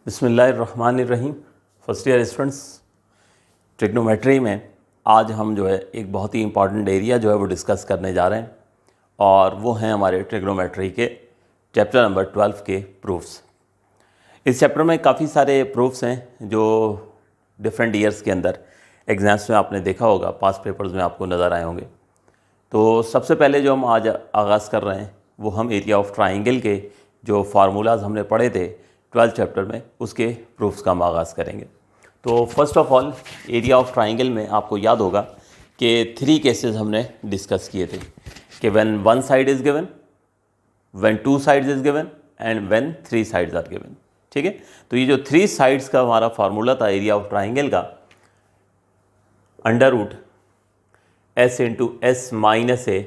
बिस्मिल्लाहिर्रहमानिर्रहीम। First year students, trigonometry में आज हम जो है एक बहुत ही इंपॉर्टेंट एरिया जो है वो डिस्कस करने जा रहे हैं और वो हैं हमारे ट्रिग्नोमेट्री के चैप्टर नंबर 12 के प्रूफ्स। इस चैप्टर में काफ़ी सारे प्रूफ्स हैं जो डिफरेंट ईयर्स के अंदर एग्जाम्स में आपने देखा होगा, पास्ट पेपर्स में आपको नज़र आए होंगे। तो सबसे पहले जो हम आज आगाज़ कर रहे हैं वो हम एरिया ऑफ ट्राइंगल के जो फार्मूलाज हमने पढ़े थे 12 चैप्टर में, उसके प्रूफ्स का हम आगाज़ करेंगे। तो first of all area of triangle में आपको याद होगा कि 3 केसेस हमने डिस्कस किए थे कि when 1 side is given, when 2 sides is given and when 3 sides are given. ठीक है, तो ये जो 3 साइड्स का हमारा फार्मूला था एरिया ऑफ ट्राइंगल का, under root S into S minus A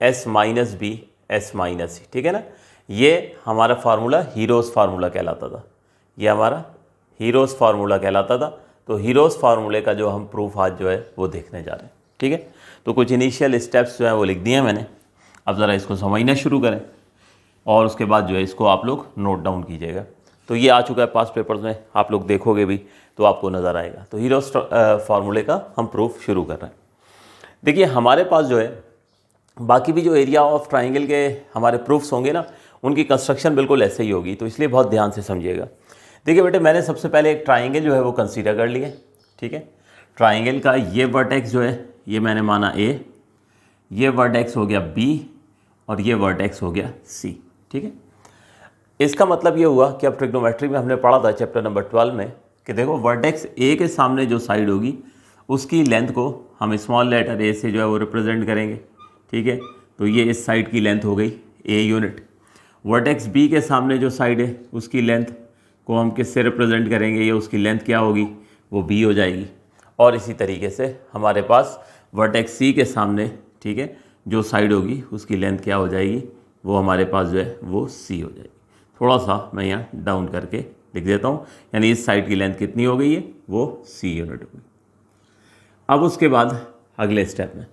S minus B S minus C. ठीक है ना, ये हमारा फार्मूला हीरोज़ फार्मूला कहलाता था। ये हमारा हीरोज़ फार्मूला कहलाता था। तो हीरोज़ फार्मूले का जो हम प्रूफ आज जो है वो देखने जा रहे हैं। ठीक है, तो कुछ इनिशियल स्टेप्स जो है वो लिख दिए हैं मैंने। अब ज़रा इसको समझना शुरू करें और उसके बाद जो है इसको आप लोग नोट डाउन कीजिएगा। तो ये आ चुका है पास्ट पेपर्स में, आप लोग देखोगे भी तो आपको नज़र आएगा। तो हीरोज़ फार्मूले का हम प्रूफ शुरू कर रहे हैं। देखिए, हमारे पास जो है बाकी भी जो एरिया ऑफ ट्राइंगल के हमारे प्रूफ्स होंगे ना, उनकी कंस्ट्रक्शन बिल्कुल ऐसे ही होगी, तो इसलिए बहुत ध्यान से समझिएगा। देखिए बेटे, मैंने सबसे पहले एक ट्राइंगल जो है वो कंसीडर कर लिया। ठीक है, ट्राइंगल का ये वर्टेक्स जो है ये मैंने माना ए, ये वर्टेक्स हो गया बी और ये वर्टेक्स हो गया सी। ठीक है, इसका मतलब ये हुआ कि अब ट्रिग्नोमेट्री में हमने पढ़ा था चैप्टर नंबर 12 में कि देखो वर्टेक्स ए के सामने जो साइड होगी उसकी लेंथ को हम स्मॉल लेटर ए से जो है वो रिप्रेजेंट करेंगे। ठीक है, तो ये इस साइड की लेंथ हो गई ए यूनिट। वर्टेक्स बी के सामने जो साइड है उसकी लेंथ को हम किससे रिप्रेजेंट करेंगे, ये उसकी लेंथ क्या होगी, वो बी हो जाएगी। और इसी तरीके से हमारे पास वर्टेक्स सी के सामने, ठीक है, जो साइड होगी उसकी लेंथ क्या हो जाएगी, वो हमारे पास जो है वो सी हो जाएगी। थोड़ा सा मैं यहाँ डाउन करके लिख देता हूँ, यानी इस साइड की लेंथ कितनी हो गई है, वो सी यूनिट हो गई। अब उसके बाद अगले स्टेप में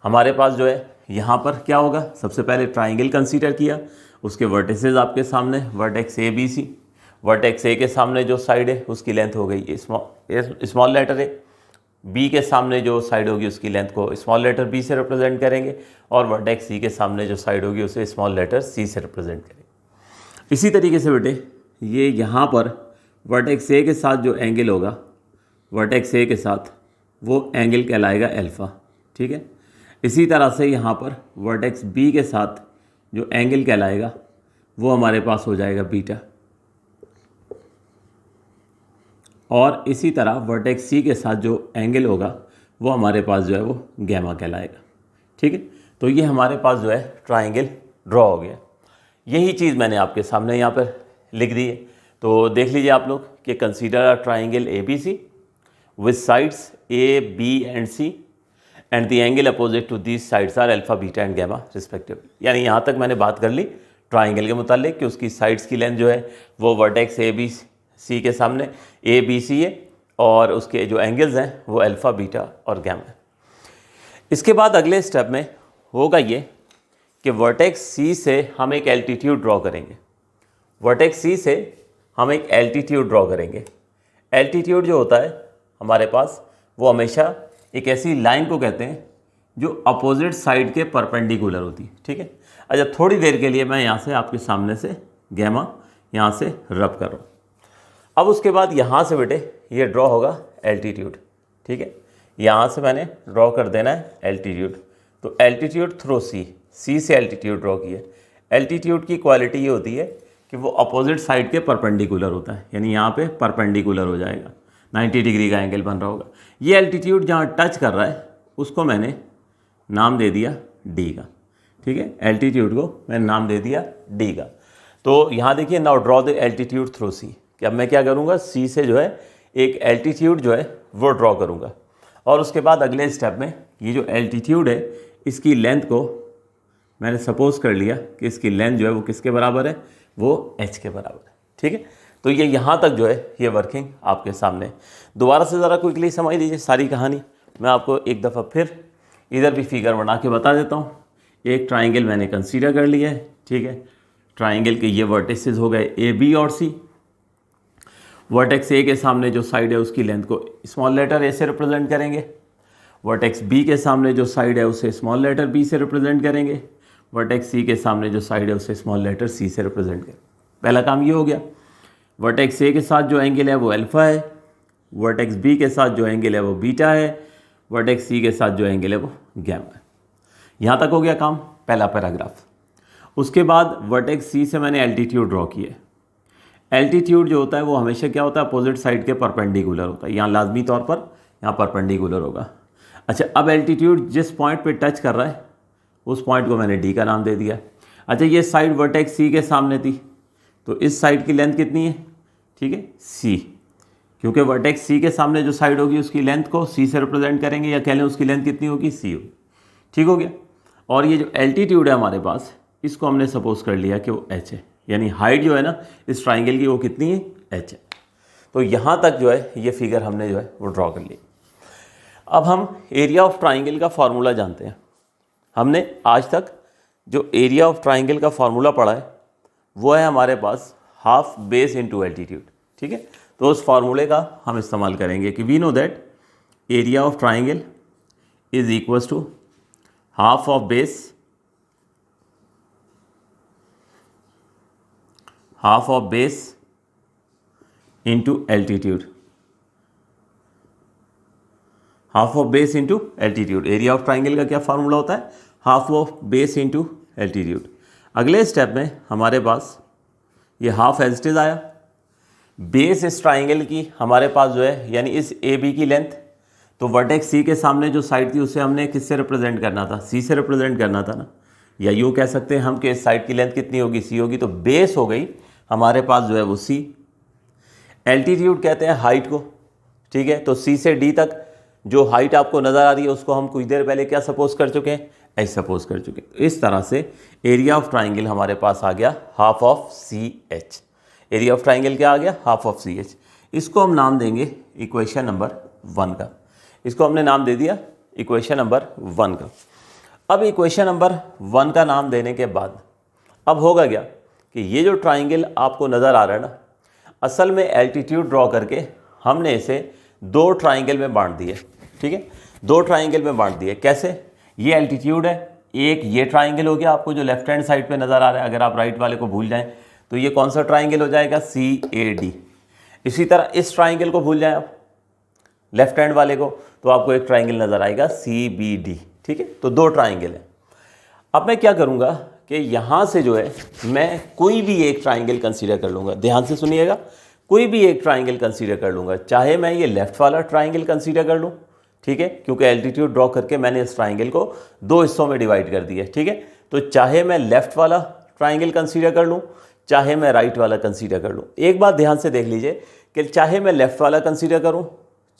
हमारे पास जो है यहाँ पर क्या होगा, सबसे पहले ट्राइंगल कंसीडर किया, उसके वर्टिसेस आपके सामने vertex A B C. Vertex A के सामने जो साइड है उसकी लेंथ हो गई स्मॉल लेटर ए, बी के सामने जो साइड होगी उसकी लेंथ को स्मॉल लेटर बी से रिप्रेजेंट करेंगे और वर्टेक्स सी के सामने जो साइड होगी उसे स्मॉल लेटर सी से रिप्रेजेंट करेंगे। इसी तरीके से बेटे ये यहाँ पर वर्टेक्स ए के साथ जो एंगल होगा, वर्टेक्स ए के साथ वो एंगल कहलाएगा अल्फ़ा। ठीक है, इसी तरह से यहाँ पर वर्टेक्स बी के साथ जो एंगल कहलाएगा वो हमारे पास हो जाएगा बीटा, और इसी तरह वर्टेक्स सी के साथ जो एंगल होगा वो हमारे पास जो है वो गैमा कहलाएगा। ठीक है, तो ये हमारे पास जो है ट्राइंगल ड्रॉ हो गया। यही चीज़ मैंने आपके सामने यहाँ पर लिख दी है। तो देख लीजिए आप लोग कि consider a triangle A B C with sides A B and C and the angle opposite to these sides are alpha beta and gamma respectively. यानी यहाँ तक मैंने बात कर ली ट्राइंगल के मुतालिक कि उसकी साइड्स की लेंथ जो है वो वर्टेक्स ए बी सी के सामने ए बी सी है और उसके जो एंगल्स हैं वो अल्फा बीटा और गैमा है। इसके बाद अगले स्टेप में होगा ये कि वर्टेक्स सी से हम एक एल्टीट्यूड ड्रॉ करेंगे। वर्टेक्स सी से हम एक एल्टीट्यूड ड्रॉ करेंगे। एल्टीट्यूड जो होता है हमारे पास वो हमेशा एक ऐसी लाइन को कहते हैं जो अपोजिट साइड के परपेंडिकुलर होती है। ठीक है, अच्छा थोड़ी देर के लिए मैं यहाँ से आपके सामने से गैमा यहाँ से रब कर रहा हूँ। अब उसके बाद यहाँ से बेटे ये ड्रॉ होगा एल्टीट्यूड। ठीक है, यहाँ से मैंने ड्रॉ कर देना है एल्टीट्यूड। तो एल्टीट्यूड थ्रू सी, सी से एल्टीट्यूड ड्रॉ किया। एल्टीट्यूड की क्वालिटी ये होती है कि वो अपोजिट साइड के परपेंडिकुलर होता है, यानी यहाँ पे परपेंडिकुलर हो जाएगा, 90 डिग्री का एंगल बन रहा होगा। ये एल्टीट्यूड जहाँ टच कर रहा है उसको मैंने नाम दे दिया डी का। ठीक है, एल्टीट्यूड को मैंने नाम दे दिया डी का। तो यहाँ देखिए, now draw the altitude through C, कि अब मैं क्या करूँगा, सी से जो है एक एल्टीट्यूड जो है वो ड्रॉ करूँगा और उसके बाद अगले स्टेप में ये जो एल्टीट्यूड है इसकी लेंथ को मैंने सपोज कर लिया कि इसकी लेंथ जो है वो किसके बराबर है, वो एच के बराबर है। ठीक है, तो ये यहाँ तक जो है ये वर्किंग आपके सामने। दोबारा से ज़रा क्विकली समझ लीजिए सारी कहानी। मैं आपको एक दफ़ा फिर इधर भी फिगर बना के बता देता हूँ। एक ट्राइंगल मैंने कंसीडर कर लिया है। ठीक है, ट्राइंगल के ये वर्टिसेस हो गए ए बी और सी। वर्टेक्स ए के सामने जो साइड है उसकी लेंथ को स्मॉल लेटर ए से रिप्रेजेंट करेंगे, वर्टेक्स बी के सामने जो साइड है उसे स्मॉल लेटर बी से रिप्रेजेंट करेंगे, वर्टेक्स सी के सामने जो साइड है उसे स्मॉल लेटर सी से रिप्रेजेंट करेंगे। पहला काम ये हो गया। वर्टेक्स ए के साथ जो एंगल है वो अल्फा है, वर्टेक्स बी के साथ जो एंगल है वो बीटा है, वर्टेक्स सी के साथ जो एंगल है वो गैमा है। यहाँ तक हो गया काम, पहला पैराग्राफ। उसके बाद वर्टेक्स सी से मैंने एल्टीट्यूड ड्रॉ किया। एल्टीट्यूड जो होता है वो हमेशा क्या होता है, अपोजिट साइड के परपेंडिकुलर होता है। यहाँ लाजमी तौर पर यहाँ परपेंडिकुलर होगा। अच्छा, अब एल्टीट्यूड जिस पॉइंट पे टच कर रहा है उस पॉइंट को मैंने डी का नाम दे दिया। अच्छा, ये साइड वर्टेक्स सी के सामने थी तो इस साइड की लेंथ कितनी है, ठीक है, सी, क्योंकि वर्टेक्स सी के सामने जो साइड होगी उसकी लेंथ को सी से रिप्रेजेंट करेंगे, या कह लें उसकी लेंथ कितनी होगी, सी होगी। ठीक हो गया। और ये जो एल्टीट्यूड है हमारे पास, इसको हमने सपोज कर लिया कि वो एच है, यानी हाइट जो है ना इस ट्राइंगल की वो कितनी है, एच है। तो यहाँ तक जो है ये फिगर हमने जो है वो ड्रॉ कर ली। अब हम एरिया ऑफ ट्राइंगल का फार्मूला जानते हैं। हमने आज तक जो एरिया ऑफ ट्राइंगल का फार्मूला पढ़ा है वो है हमारे पास हाफ बेस इनटू एल्टीट्यूड। ठीक है, तो उस फार्मूले का हम इस्तेमाल करेंगे कि we know that area of triangle is equals to half of base into altitude. Half of base into altitude. Area of triangle का क्या फार्मूला होता है, half of base into altitude. अगले स्टेप में हमारे पास ये हाफ एज इट इज आया। बेस इस ट्राइंगल की हमारे पास जो है यानी इस ए बी की लेंथ, तो वर्टेक्स सी के सामने जो साइड थी उसे हमने किससे रिप्रेजेंट करना था, सी से रिप्रेजेंट करना था ना। या यूँ कह सकते हैं हम कि इस साइड की लेंथ कितनी होगी, सी होगी। तो बेस हो गई हमारे पास जो है वो सी। एल्टीट्यूड कहते हैं हाइट को। ठीक है, तो सी से डी तक जो हाइट आपको नज़र आ रही है उसको हम कुछ देर पहले क्या सपोज कर चुके हैं, एच सपोज कर चुके हैं। तो इस तरह से एरिया ऑफ ट्राइंगल हमारे पास आ गया half of C H. Area of triangle क्या आ गया, हाफ ऑफ सी एच। इसको हम नाम देंगे इक्वेशन नंबर 1 का। इसको हमने नाम दे दिया इक्वेशन नंबर 1 का। अब इक्वेशन नंबर 1 का नाम देने के बाद अब होगा क्या कि ये जो ट्राइंगल आपको नज़र आ रहा है ना, असल में एल्टीट्यूड ड्रॉ करके हमने इसे 2 ट्राइंगल में बांट दिए। ठीक है, 2 ट्राइंगल में बांट दिए। कैसे, ये एल्टीट्यूड है, एक ये ट्राइंगल हो गया आपको जो लेफ्ट हैंड साइड पे नज़र आ रहा है। अगर आप राइट वाले को भूल जाएं तो ये कौन सा ट्राइंगल हो जाएगा, सी ए डी। इसी तरह इस ट्राइंगल को भूल जाएं आप लेफ्ट हैंड वाले को, तो आपको एक ट्राइंगल नज़र आएगा सी बी डी। ठीक है, तो 2 ट्राइंगल है। अब मैं क्या करूँगा कि यहाँ से जो है मैं कोई भी एक ट्राइंगल कंसीडर कर लूँगा। ध्यान से सुनिएगा, कोई भी एक ट्राइंगल कंसीडर कर लूँगा, चाहे मैं ये लेफ़्ट वाला ट्राइंगल कंसीडर कर लूँ। ठीक है, क्योंकि एल्टीट्यूड ड्रॉ करके मैंने इस ट्राइंगल को 2 हिस्सों में डिवाइड कर दिया। ठीक है, तो चाहे मैं लेफ़्ट वाला ट्राइंगल कंसीडर कर लूँ, चाहे मैं राइट वाला कंसीडर कर लूँ। एक बात ध्यान से देख लीजिए कि चाहे मैं लेफ़्ट वाला कंसीडर करूँ,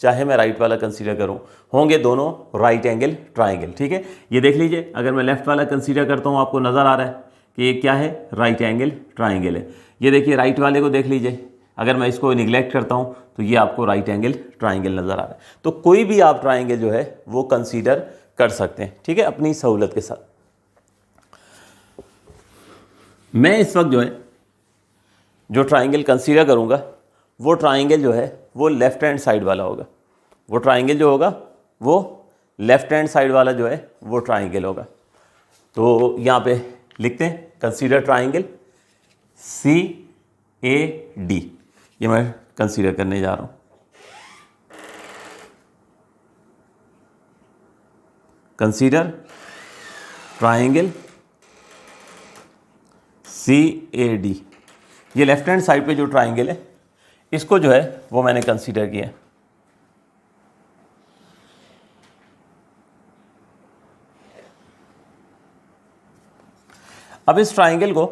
चाहे मैं राइट वाला कंसीडर करूँ, होंगे दोनों राइट एंगल ट्राइंगल। ठीक है, ये देख लीजिए, अगर मैं लेफ़्ट वाला कंसीडर करता हूँ आपको नज़र आ रहा है कि ये क्या है, राइट एंगल ट्राइंगल है। ये देखिए राइट वाले को देख लीजिए, अगर मैं इसको निगलेक्ट करता हूँ तो ये आपको राइट एंगल ट्राइंगल नज़र आ रहा है। तो कोई भी आप ट्राइंगल जो है वो कंसीडर कर सकते हैं। ठीक है, अपनी सहूलत के साथ। मैं इस वक्त जो है जो ट्राइंगल कंसीडर करूँगा वो ट्राइंगल जो है वो लेफ़्ट हैंड साइड वाला होगा। वो ट्राइंगल जो होगा वो लेफ़्ट हैंड साइड वाला जो है वो ट्राइंगल होगा। तो यहाँ पे लिखते हैं consider triangle C A D. ये मैं कंसीडर करने जा रहा हूँ। Consider triangle C A D. ये लेफ्ट हैंड साइड पे जो ट्राइंगल है इसको जो है वो मैंने कंसीडर किया। अब इस ट्राइंगल को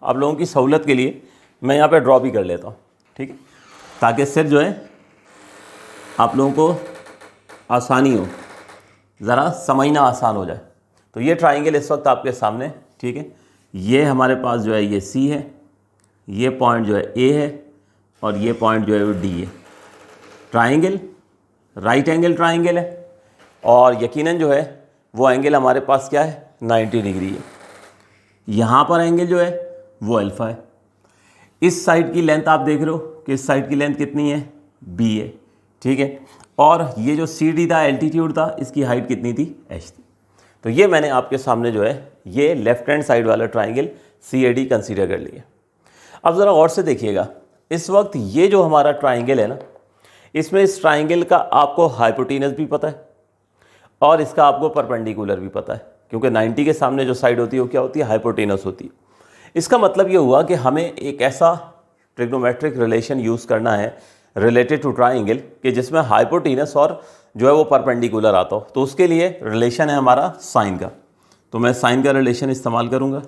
आप लोगों की सहूलत के लिए मैं यहाँ पे ड्रॉ भी कर लेता हूँ। ठीक है, ताकि इससे जो है आप लोगों को आसानी हो, ज़रा समझना आसान हो जाए। तो ये ट्राइंगल इस वक्त आपके सामने, ठीक है, ये हमारे पास जो है ये सी है, ये पॉइंट जो है ए है और ये पॉइंट जो है वो डी है। ट्राइंगल राइट एंगल ट्राइंगल है और यकीनन जो है वो एंगल हमारे पास क्या है, 90 डिग्री है। यहाँ पर एंगल जो है वो अल्फ़ा है। इस साइड की लेंथ आप देख रहे हो कि इस साइड की लेंथ कितनी है, बी है, ठीक है। और ये जो सी डी था, एल्टीट्यूड था, इसकी हाइट कितनी थी, एच थी। तो ये मैंने आपके सामने जो है ये लेफ्ट हैंड साइड वाला triangle C A D consider कर लिया। अब ज़रा गौर से देखिएगा, इस वक्त ये जो हमारा ट्राइंगल है ना, इसमें इस ट्राइंगल का आपको हाइपोटेनस भी पता है और इसका आपको परपेंडिकुलर भी पता है, क्योंकि 90 के सामने जो साइड होती है वो क्या होती है, हाइपोटेनस होती है। इसका मतलब ये हुआ कि हमें एक ऐसा ट्रिग्नोमेट्रिक रिलेशन यूज़ करना है रिलेटेड टू ट्राइंगल कि जिसमें हाइपोटेनस और जो है वो परपेंडिकुलर आता हो। तो उसके लिए रिलेशन है हमारा साइन का, तो मैं साइन का रिलेशन इस्तेमाल करूँगा।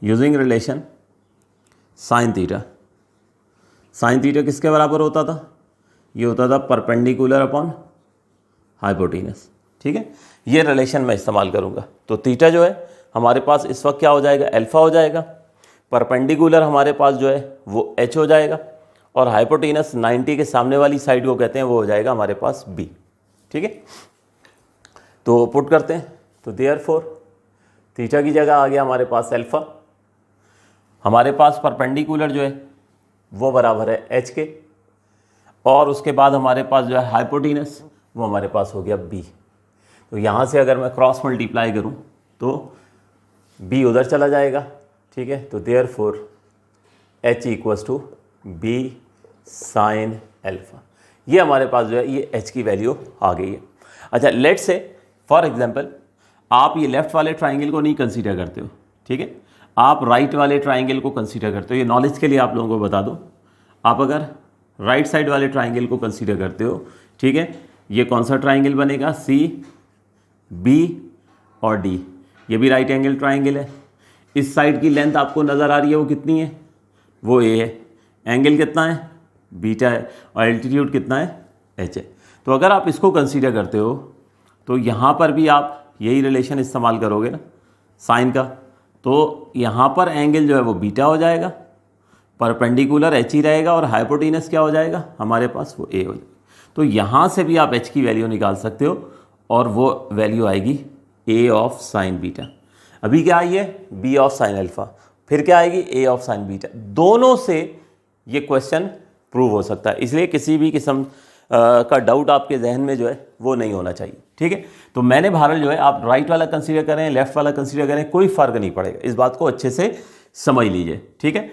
Using relation sine theta. Sine theta किसके बराबर होता था, ये होता था परपेंडिकुलर अपॉन हाइपोटेनस, ठीक है। ये रिलेशन मैं इस्तेमाल करूँगा। तो थीटा जो है हमारे पास इस वक्त क्या हो जाएगा, अल्फा हो जाएगा। परपेंडिकुलर हमारे पास जो है वो एच हो जाएगा और हाइपोटेनस 90 के सामने वाली साइड को कहते हैं, वो हो जाएगा हमारे पास बी, ठीक है। तो पुट करते हैं, तो देयरफॉर थीटा की जगह आ गया हमारे पास अल्फा, हमारे पास परपेंडिकुलर जो है वो बराबर है एच के, और उसके बाद हमारे पास जो है हाइपोटेनस वो हमारे पास हो गया बी। तो यहाँ से अगर मैं क्रॉस मल्टीप्लाई करूँ तो बी उधर चला जाएगा, ठीक है। तो therefore H equals to B sine alpha. ये हमारे पास जो है ये एच की वैल्यू आ गई है। अच्छा, लेट्स से फॉर एग्जांपल आप ये लेफ्ट वाले ट्राइंगल को नहीं कंसीडर करते हो, ठीक है, आप राइट वाले ट्राइंगल को कंसीडर करते हो। ये नॉलेज के लिए आप लोगों को बता दूं, आप अगर राइट साइड वाले ट्राइंगल को कंसीडर करते हो, ठीक है, ये कौन सा ट्राइंगल बनेगा, सी बी और डी, ये भी राइट एंगल ट्राइंगल है। इस साइड की लेंथ आपको नज़र आ रही है वो कितनी है, वो ए है, एंगल कितना है, बीटा है, और एल्टीट्यूड कितना है, एच है। तो अगर आप इसको कंसीडर करते हो तो यहाँ पर भी आप यही रिलेशन इस्तेमाल करोगे ना साइन का, तो यहाँ पर एंगल जो है वो बीटा हो जाएगा, परपेंडिकुलर एच ही रहेगा, और हाइपोटेनस क्या हो जाएगा हमारे पास, वो ए हो जाएगा। तो यहाँ से भी आप एच की वैल्यू निकाल सकते हो और वो वैल्यू आएगी ए ऑफ साइन बीटा। अभी क्या आई है, बी ऑफ साइन अल्फा, फिर क्या आएगी, ए ऑफ साइन बीटा। दोनों से ये क्वेश्चन प्रूव हो सकता है, इसलिए किसी भी किस्म का डाउट आपके जहन में जो है वो नहीं होना चाहिए, ठीक है। तो मैंने बहरहाल जो है आप राइट वाला कंसीडर करें, लेफ्ट वाला कंसीडर करें, कोई फ़र्क नहीं पड़ेगा, इस बात को अच्छे से समझ लीजिए, ठीक है।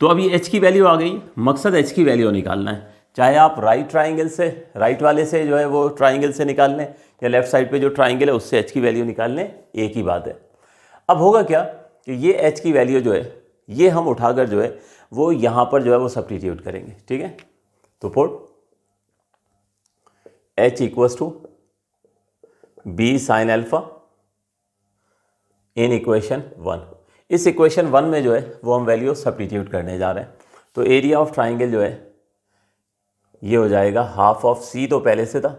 तो अभी एच की वैल्यू आ गई, मकसद एच की वैल्यू निकालना है, चाहे आप राइट ट्राइंगल से, राइट वाले से जो है वो ट्राइंगल से निकाल लें, या लेफ्ट साइड पे जो ट्राइंगल है उससे एच की वैल्यू निकाल लें, एक ही बात है। अब होगा क्या कि ये एच की वैल्यू जो है ये हम उठाकर जो है वो यहाँ पर जो है वो सब्स्टिट्यूट करेंगे, ठीक है। तो put H equals to B sine alpha in equation 1। इस इक्वेशन 1 में जो है वो हम वैल्यू सब्स्टिट्यूट करने जा रहे हैं। तो एरिया ऑफ ट्राइंगल जो है ये हो जाएगा हाफ ऑफ सी, तो पहले से था,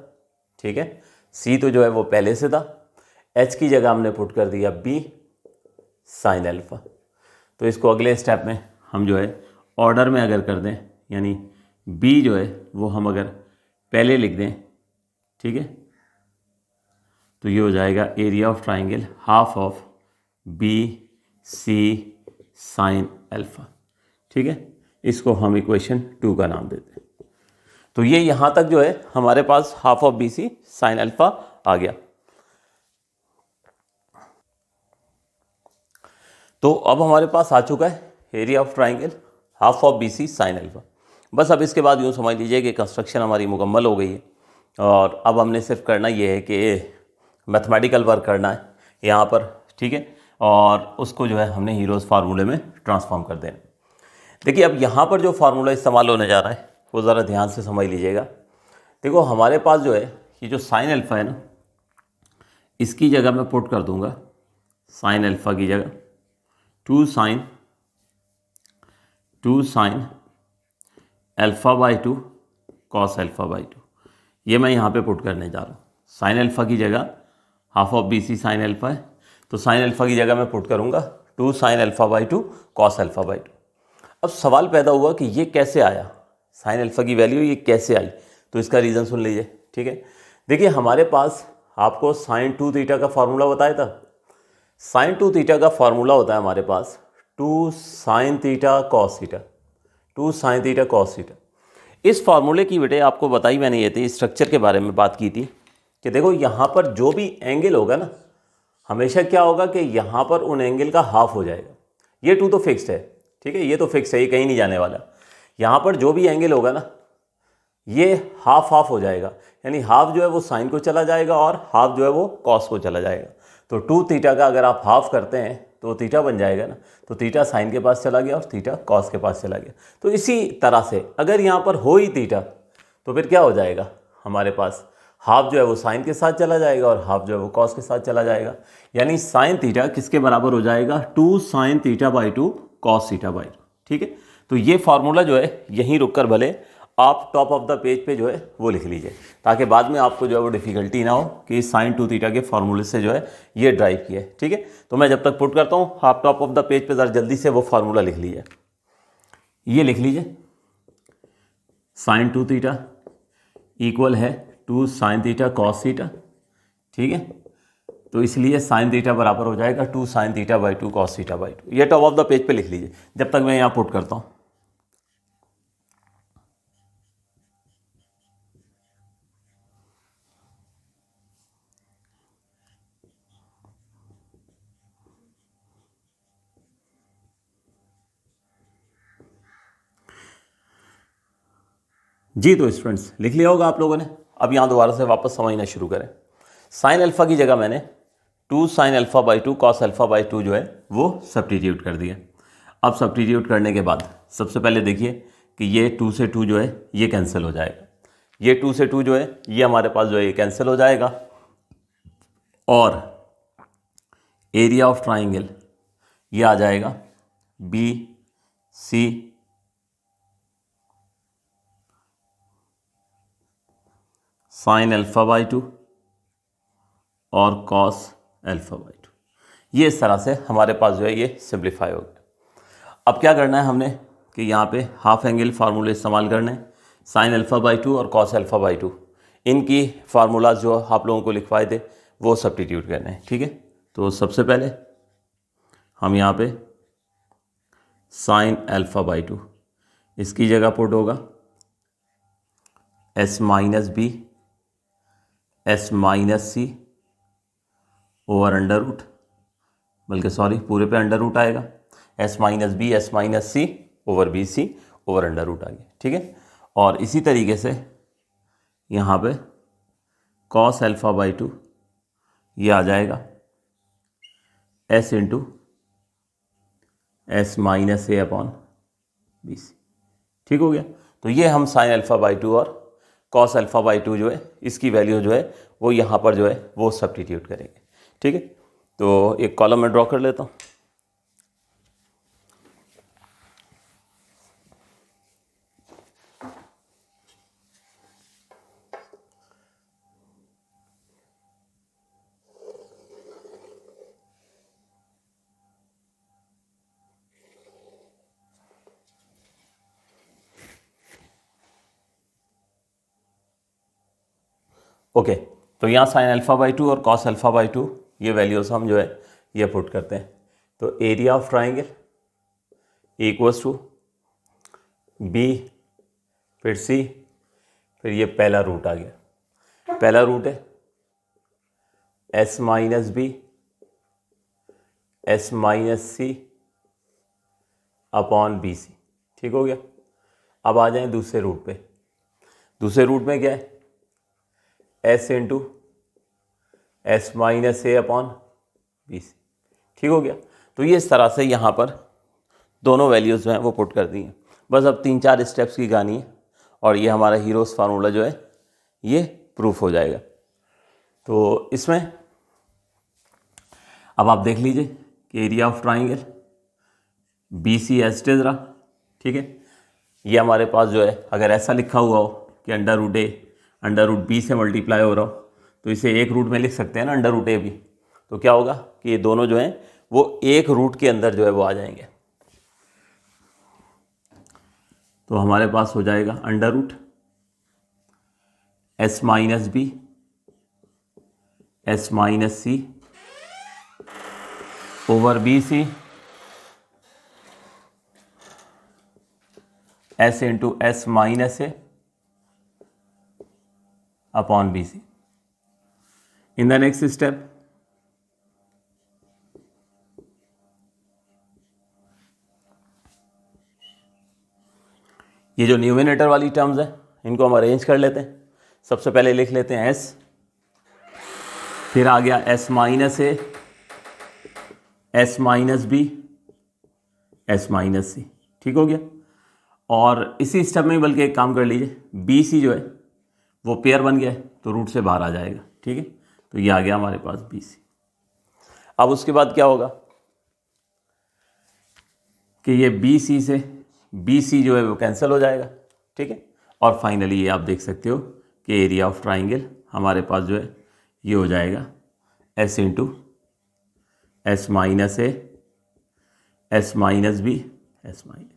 ठीक है, सी तो जो है वो पहले से था, एच की जगह हमने पुट कर दिया बी साइन अल्फा। तो इसको अगले स्टेप में हम जो है ऑर्डर में अगर कर दें, यानी बी जो है वो हम अगर पहले लिख दें, ठीक है, तो ये हो जाएगा area of triangle half of B C sine alpha, ठीक है। इसको हम इक्वेशन 2 का नाम देते हैं। तो ये यहाँ तक जो है हमारे पास half of B C sine alpha आ गया। तो अब हमारे पास आ चुका है area of triangle half of B C sine alpha. बस अब इसके बाद यूँ समझ लीजिए कि कंस्ट्रक्शन हमारी मुकम्मल हो गई है, और अब हमने सिर्फ करना ये है कि मैथमेटिकल वर्क करना है यहाँ पर, ठीक है, और उसको जो है हमने हीरोज़ फार्मूले में ट्रांसफॉर्म कर देना। देखिए अब यहाँ पर जो फार्मूला इस्तेमाल होने जा रहा है वो ज़रा ध्यान से समझ लीजिएगा। देखो हमारे पास जो है ये जो साइन अल्फ़ा है ना, इसकी जगह मैं पुट कर दूंगा साइन अल्फ़ा की जगह 2 sign alpha by 2 cos alpha by 2, ये मैं यहाँ पे पुट करने जा रहा हूँ। साइन अल्फ़ा की जगह half of B C sine alpha है, तो साइन अल्फ़ा की जगह मैं पुट करूँगा 2 sign alpha by 2 cos alpha by 2। अब सवाल पैदा हुआ कि ये कैसे आया, साइन अल्फ़ा की वैल्यू ये कैसे आई, तो इसका रीज़न सुन लीजिए, ठीक है। देखिए हमारे पास आपको साइन 2 थीटा का फार्मूला बताया था। साइन 2 थीटा का फार्मूला होता है हमारे पास 2 sine theta cos theta, 2 sine theta cos theta. इस फार्मूले की बेटे आपको बताई मैंने ये थी, स्ट्रक्चर के बारे में बात की थी कि देखो यहाँ पर जो भी एंगल होगा ना, हमेशा क्या होगा कि यहाँ पर उन एंगल का हाफ हो जाएगा। ये 2 तो फिक्स्ड है, ठीक है, ये तो फिक्स है, ये कहीं नहीं जाने वाला। यहाँ पर जो भी एंगल होगा ना, ये हाफ हाफ हो जाएगा, यानी हाफ जो है वो साइन को चला जाएगा और हाफ जो है वो कॉस को चला जाएगा। तो 2 थीटा का अगर आप हाफ करते हैं तो थीटा बन जाएगा ना, तो थीटा साइन के पास चला गया और थीटा कॉस के पास चला गया। तो इसी तरह से अगर यहाँ पर हो ही थीटा तो फिर क्या हो जाएगा, हमारे पास हाफ जो है वो साइन के साथ चला जाएगा और हाफ जो है वो कॉस के साथ चला जाएगा। यानी साइन थीटा किसके बराबर हो जाएगा, 2 sine theta by 2 cos theta by 2। ठीक है, तो ये फार्मूला जो है यहीं रुक कर भले आप टॉप ऑफ द पेज पे जो है वो लिख लीजिए, ताकि बाद में आपको जो है वो डिफ़िकल्टी ना हो कि साइन 2 थीटा के फार्मूले से जो है ये ड्राइव किया है। ठीक है, तो मैं जब तक पुट करता हूँ आप टॉप ऑफ द पेज पे ज़रा जल्दी से वो फार्मूला लिख लीजिए। ये लिख लीजिए, साइन 2 थीटा इक्वल है 2 साइन थीटा कॉस थीटा। ठीक है, तो इसलिए साइन थीटा बराबर हो जाएगा 2 sine theta by 2 cos theta by 2। ये टॉप ऑफ द पेज पे लिख लीजिए जब तक मैं यहाँ पुट करता हूँ। जी तो स्टूडेंट्स लिख लिया होगा आप लोगों ने। अब यहाँ दोबारा से वापस समझना शुरू करें। साइन अल्फ़ा की जगह मैंने 2 sign alpha by 2 cos alpha by 2 जो है वो सब्स्टिट्यूट कर दिया। अब सब्स्टिट्यूट करने के बाद सबसे पहले देखिए कि ये 2 से 2 जो है ये कैंसिल हो जाएगा, ये 2 से 2 जो है ये हमारे पास जो है ये कैंसिल हो जाएगा, और एरिया ऑफ ट्राइंगल ये आ जाएगा B C sine alpha by 2 और कॉस अल्फ़ा बाई 2। ये इस तरह से हमारे पास जो है ये सिंप्लीफाई हो गया। अब क्या करना है हमने कि यहाँ पे हाफ एंगल फार्मूले इस्तेमाल करने हैं, साइन अल्फ़ा बाई 2 और कॉस अल्फ़ा बाई 2, इनकी फार्मूलाज जो आप लोगों को लिखवाए थे वो सब्स्टिट्यूट करने हैं। ठीक है, तो सबसे पहले हम यहाँ पे साइन अल्फ़ा बाई 2 इसकी जगह पुट होगा S minus B S minus C over under root, बल्कि सॉरी पूरे पे अंडर रूट आएगा, S minus B S minus C over B C over under root आ गया। ठीक है, और इसी तरीके से यहाँ पे कॉस अल्फ़ा बाई 2 ये आ जाएगा S into S minus A upon B C. ठीक हो गया, तो ये हम साइन अल्फ़ा बाई 2 और कॉस अल्फ़ा बाई 2 जो है इसकी वैल्यू जो है वो यहाँ पर जो है वो सब्स्टिट्यूट करेंगे। ठीक है, तो एक कॉलम में ड्रॉ कर लेता हूँ। ओके, तो यहाँ साइन अल्फ़ा बाई 2 और कॉस अल्फ़ा बाई 2 ये वैल्यूज़ हम जो है ये पुट करते हैं। तो area of triangle equals to B फिर सी फिर ये पहला रूट आ गया, पहला रूट है S minus B S minus C upon B C. ठीक हो गया, अब आ जाएं दूसरे रूट पे। दूसरे रूट में क्या है, S into S minus A upon B C. ठीक हो गया, तो ये इस तरह से यहाँ पर दोनों वैल्यूज़ जो हैं वो पुट कर दी हैं। बस अब 3-4 स्टेप्स की कहानी है और ये हमारा हीरोस फार्मूला जो है ये प्रूफ हो जाएगा। तो इसमें अब आप देख लीजिए कि area of triangle B C as it is रहा। ठीक है, ये हमारे पास जो है अगर ऐसा लिखा हुआ हो कि under root A under root B से मल्टीप्लाई हो रहा हो तो इसे एक रूट में लिख सकते हैं ना, अंडर रूट ए भी। तो क्या होगा कि ये दोनों जो हैं वो एक रूट के अंदर जो है वो आ जाएंगे। तो हमारे पास हो जाएगा under root S minus B S minus C over B C S into S minus A upon B C. In the next step ये जो न्यूमिनेटर वाली टर्म्स हैं इनको हम अरेंज कर लेते हैं। सबसे पहले लिख लेते हैं एस, फिर आ गया S minus A, S minus B, S minus C. ठीक हो गया। और इसी स्टेप में बल्कि एक काम कर लीजिए, बी सी जो है वो पेयर बन गया है तो रूट से बाहर आ जाएगा। ठीक है, तो ये आ गया हमारे पास बी सी। अब उसके बाद क्या होगा कि ये बी सी से बी सी जो है वो कैंसिल हो जाएगा। ठीक है, और फाइनली ये आप देख सकते हो कि एरिया ऑफ ट्राइंगल हमारे पास जो है ये हो जाएगा S into S minus A, S minus B, S minus.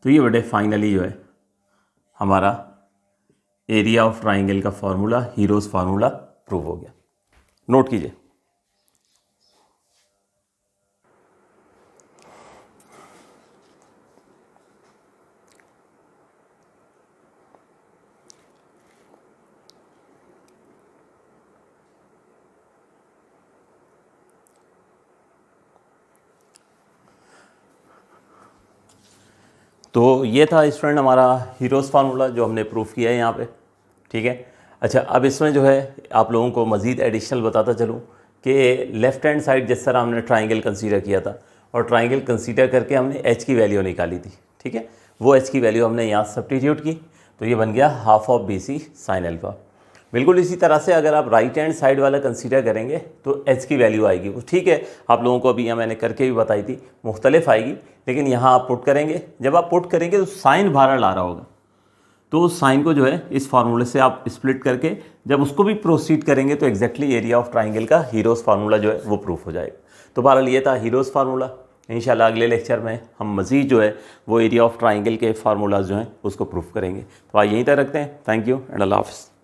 तो ये बटे फाइनली जो है हमारा एरिया ऑफ ट्राइंगल का फॉर्मूला, हीरोज फार्मूला प्रूव हो गया। नोट कीजिए। तो ये था स्टूडेंट हमारा हीरोज़ फार्मूला जो हमने प्रूफ किया है यहाँ पे। ठीक है, अच्छा अब इसमें जो है आप लोगों को मज़ीद एडिशनल बताता चलूँ कि लेफ़्ट हैंड साइड जिस तरह हमने ट्राइंगल कंसीडर किया था और ट्राइंगल कंसीडर करके हमने एच की वैल्यू निकाली थी। ठीक है, वो एच की वैल्यू हमने यहाँ सब्स्टिट्यूट की तो ये बन गया half of B C sine alpha. बिल्कुल इसी तरह से अगर आप राइट हैंड साइड वाला कंसीडर करेंगे तो एच की वैल्यू आएगी। वो ठीक है, आप लोगों को अभी यहाँ मैंने करके भी बताई थी, मुख्तलिफ आएगी, लेकिन यहाँ आप पुट करेंगे। जब आप पुट करेंगे तो साइन बाहर ला रहा होगा, तो उस साइन को जो है इस फार्मूले से आप स्प्लिट करके जब उसको भी प्रोसीड करेंगे तो एग्जैक्टली एरिया ऑफ ट्राइंगल का हीरोज़ फार्मूला जो है वो प्रूफ हो जाएगा। तो बहरहाल ये था हीरोज़ फार्मूला। इंशाल्लाह अगले लेक्चर में हम मज़ीद जो है वो एरिया ऑफ ट्राइंगल के फार्मूलाज जो हैं उसको प्रूफ करेंगे। तो आज यहीं तक रखते हैं। थैंक यू एंड अल्लाह हाफ़िज़।